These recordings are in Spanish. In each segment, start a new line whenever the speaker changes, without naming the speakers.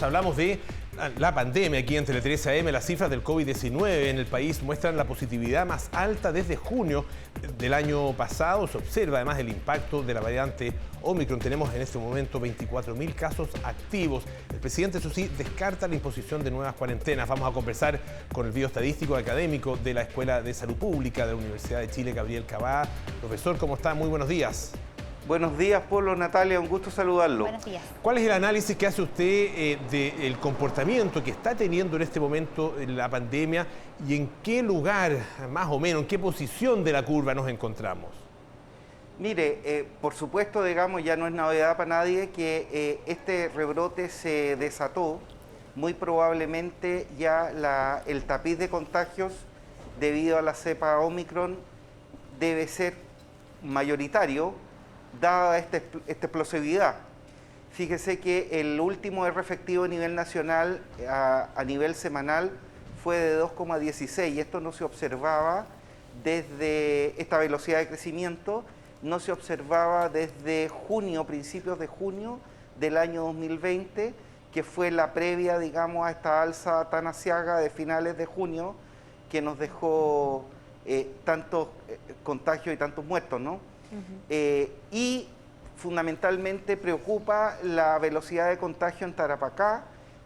Hablamos de la pandemia aquí en Tele 13 AM. Las cifras del COVID-19 en el país muestran la positividad más alta desde junio del año pasado. Se observa además el impacto de la variante Omicron. Tenemos en este momento 24.000 casos activos. El presidente, eso sí, descarta la imposición de nuevas cuarentenas. Vamos a conversar con el bioestadístico académico de la Escuela de Salud Pública de la Universidad de Chile, Gabriel Cabá. Profesor, ¿cómo está? Muy buenos días.
Buenos días, Polo, Natalia, un gusto saludarlo.
Buenos días.
¿Cuál es el análisis que hace usted del comportamiento que está teniendo en este momento la pandemia y en qué lugar, más o menos, en qué posición de la curva nos encontramos?
Mire, por supuesto, digamos, ya no es novedad para nadie que este rebrote se desató. Muy probablemente ya el tapiz de contagios debido a la cepa Omicron debe ser mayoritario, dada esta explosividad. Fíjese que el último R efectivo a nivel nacional, a nivel semanal, fue de 2,16 y esto no se observaba desde esta velocidad de crecimiento, no se observaba desde junio, principios de junio del año 2020, que fue la previa, digamos, a esta alza tan aciaga de finales de junio que nos dejó tantos contagios y tantos muertos, ¿no? Y fundamentalmente preocupa la velocidad de contagio en Tarapacá,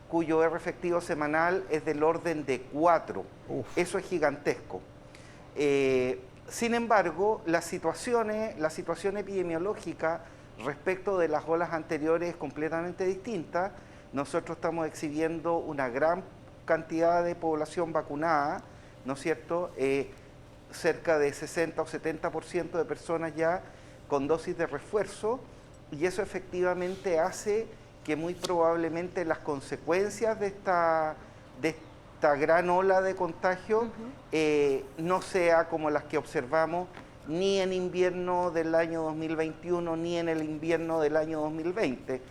cuyo R efectivo semanal es del orden de 4. Eso es gigantesco. Sin embargo, la situación epidemiológica respecto de las olas anteriores es completamente distinta. Nosotros estamos exhibiendo una gran cantidad de población vacunada, ¿no es cierto?, cerca de 60 o 70% de personas ya con dosis de refuerzo, y eso efectivamente hace que muy probablemente las consecuencias de esta gran ola de contagio no sea como las que observamos ni en invierno del año 2021 ni en el invierno del año 2020,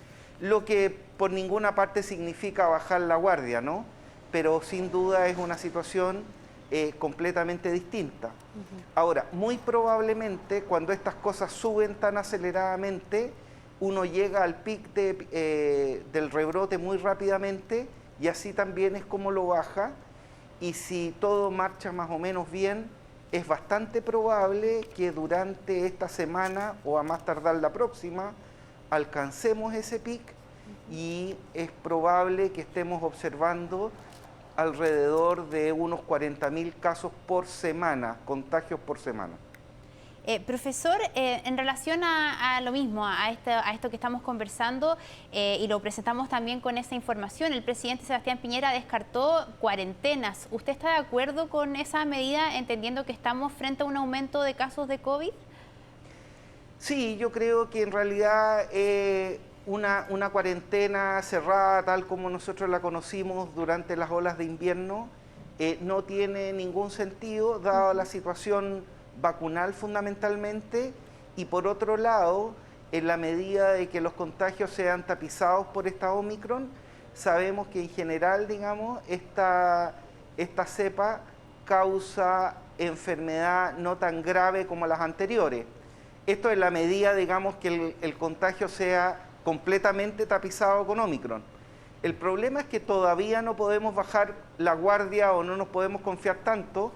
lo que por ninguna parte significa bajar la guardia, ¿no? Pero sin duda es una situación completamente distinta. Ahora, muy probablemente cuando estas cosas suben tan aceleradamente, uno llega al pic del rebrote muy rápidamente y así también es como lo baja, y si todo marcha más o menos bien, es bastante probable que durante esta semana o a más tardar la próxima alcancemos ese pic y es probable que estemos observando alrededor de unos 40.000 casos por semana, contagios por semana.
Profesor, en relación a lo mismo, a esto que estamos conversando, y lo presentamos también con esa información, el presidente Sebastián Piñera descartó cuarentenas. ¿Usted está de acuerdo con esa medida, entendiendo que estamos frente a un aumento de casos de COVID?
Sí, yo creo que en realidad una cuarentena cerrada, tal como nosotros la conocimos durante las olas de invierno, no tiene ningún sentido, dada la situación vacunal fundamentalmente, y por otro lado, en la medida de que los contagios sean tapizados por esta Omicron, sabemos que en general, digamos, esta cepa causa enfermedad no tan grave como las anteriores. Esto en la medida, digamos, que el contagio sea completamente tapizado con Omicron. El problema es que todavía no podemos bajar la guardia o no nos podemos confiar tanto,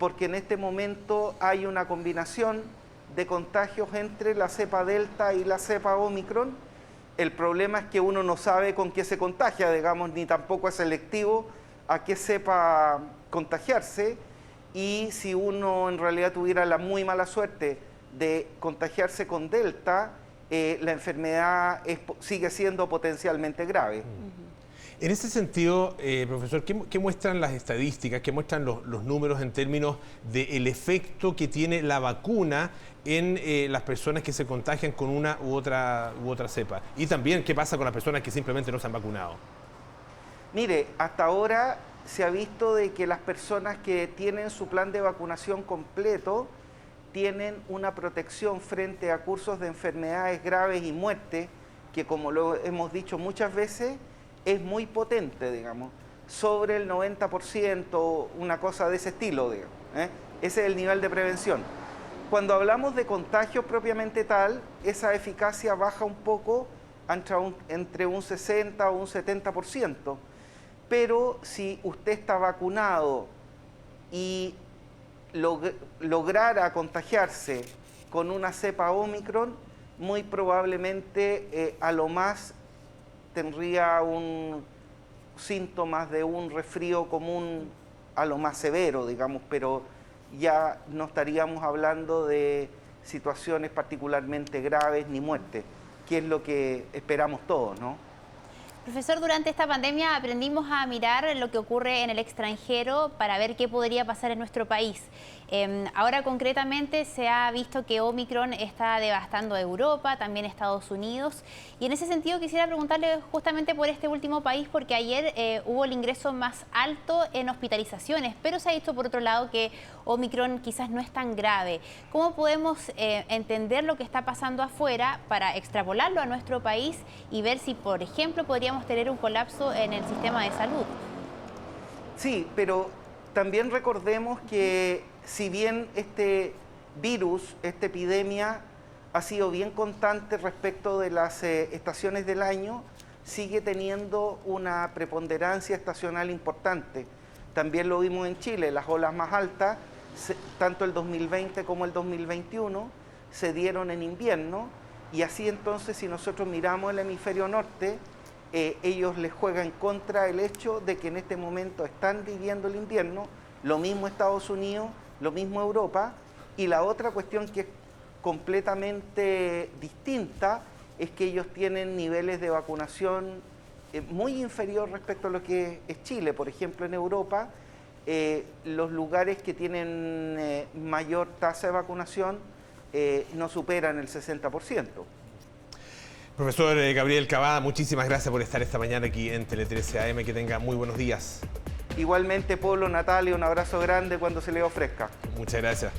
porque en este momento hay una combinación de contagios entre la cepa Delta y la cepa Omicron. El problema es que uno no sabe con qué se contagia, digamos, ni tampoco es selectivo a qué cepa contagiarse, y si uno en realidad tuviera la muy mala suerte de contagiarse con Delta, la enfermedad sigue siendo potencialmente grave.
En ese sentido, profesor, ¿qué muestran las estadísticas, qué muestran los números en términos del efecto que tiene la vacuna en las personas que se contagian con una u otra cepa? Y también, ¿qué pasa con las personas que simplemente no se han vacunado?
Mire, hasta ahora se ha visto de que las personas que tienen su plan de vacunación completo tienen una protección frente a cursos de enfermedades graves y muerte, que como lo hemos dicho muchas veces, es muy potente, digamos, sobre el 90%, una cosa de ese estilo, digamos, Ese es el nivel de prevención. Cuando hablamos de contagios propiamente tal, esa eficacia baja un poco entre un 60 o un 70%. Pero si usted está vacunado y lograra contagiarse con una cepa Omicron, muy probablemente a lo más tendría síntomas de un resfrío común a lo más severo, digamos, pero ya no estaríamos hablando de situaciones particularmente graves ni muerte, que es lo que esperamos todos, ¿no?
Profesor, durante esta pandemia aprendimos a mirar lo que ocurre en el extranjero para ver qué podría pasar en nuestro país. Ahora concretamente se ha visto que Omicron está devastando a Europa, también Estados Unidos. Y en ese sentido quisiera preguntarle justamente por este último país, porque ayer hubo el ingreso más alto en hospitalizaciones, pero se ha visto por otro lado que Omicron quizás no es tan grave. ¿Cómo podemos entender lo que está pasando afuera para extrapolarlo a nuestro país y ver si, por ejemplo, podríamos tener un colapso en el sistema de salud?
Sí, pero también recordemos que si bien este virus, esta epidemia, ha sido bien constante respecto de las estaciones del año, sigue teniendo una preponderancia estacional importante. También lo vimos en Chile, las olas más altas, tanto el 2020 como el 2021, se dieron en invierno, y así entonces si nosotros miramos el hemisferio norte, ellos les juegan contra el hecho de que en este momento están viviendo el invierno, lo mismo Estados Unidos, lo mismo Europa, y la otra cuestión que es completamente distinta es que ellos tienen niveles de vacunación muy inferior respecto a lo que es Chile. Por ejemplo, en Europa, los lugares que tienen mayor tasa de vacunación no superan el 60%.
Profesor Gabriel Cavada, muchísimas gracias por estar esta mañana aquí en Tele 13 AM. Que tenga muy buenos días.
Igualmente, Pablo, Natalia, un abrazo grande cuando se le ofrezca.
Muchas gracias.